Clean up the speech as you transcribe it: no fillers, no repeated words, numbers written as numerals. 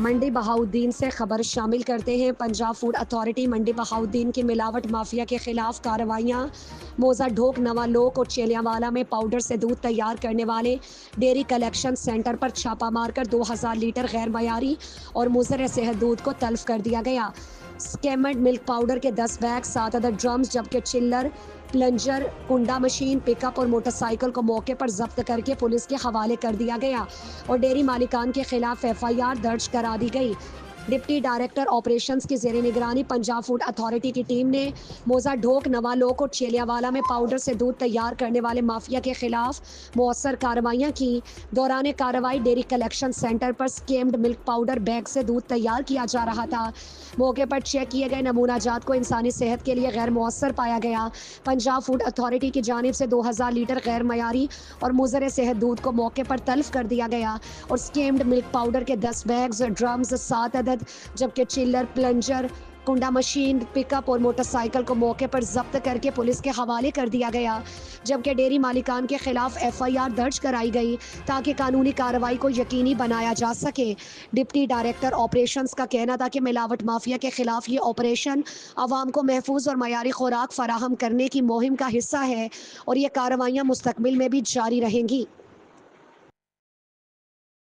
منڈی بہاؤالدین سے خبر شامل کرتے ہیں۔ پنجاب فوڈ اتھارٹی منڈی بہاؤالدین کی ملاوٹ مافیا کے خلاف کارروائیاں۔ موزہ ڈھوک، نواں لوک اور چیلیاں میں پاؤڈر سے دودھ تیار کرنے والے ڈیری کلیکشن سینٹر پر چھاپہ مار کر 2000 لیٹر غیر معیاری اور مضر صحت دودھ کو تلف کر دیا گیا۔ سکیمڈ ملک پاؤڈر کے 10 بیگ، 7 عدد ڈرمز، جبکہ چلر، پلنجر، کنڈا مشین، پک اپ اور موٹر سائیکل کو موقع پر ضبط کر کے پولیس کے حوالے کر دیا گیا اور ڈیری مالکان کے خلاف FIR درج کرا دی گئی۔ ڈپٹی ڈائریکٹر آپریشنز کی زیر نگرانی پنجاب فوڈ اتھارٹی کی ٹیم نے موزہ ڈھوک، نواں لوک اور چیلیاں میں پاؤڈر سے دودھ تیار کرنے والے مافیا کے خلاف مؤثر کارروائیاں کی۔ دوران کارروائی ڈیری کلیکشن سینٹر پر سکیمڈ ملک پاؤڈر بیگ سے دودھ تیار کیا جا رہا تھا۔ موقع پر چیک کیے گئے نمونہ جات کو انسانی صحت کے لیے غیر مؤثر پایا گیا۔ پنجاب فوڈ اتھارٹی کی جانب سے 2000 لیٹر غیر معیاری اور مضر صحت دودھ کو موقع پر تلف کر دیا گیا اور سکیمڈ ملک پاؤڈر کے 10 بیگز، ڈرمز، 7 عدد، جبکہ چلر، پلنجر، کنڈا مشین، پک اپ اور موٹر سائیکل کو موقع پر ضبط کر کے پولیس کے حوالے کر دیا گیا، جبکہ ڈیری مالکان کے خلاف FIR درج کرائی گئی تاکہ قانونی کارروائی کو یقینی بنایا جا سکے۔ ڈپٹی ڈائریکٹر آپریشنز کا کہنا تھا کہ ملاوٹ مافیا کے خلاف یہ آپریشن عوام کو محفوظ اور معیاری خوراک فراہم کرنے کی مہم کا حصہ ہے اور یہ کارروائیاں مستقبل میں بھی جاری رہیں گی۔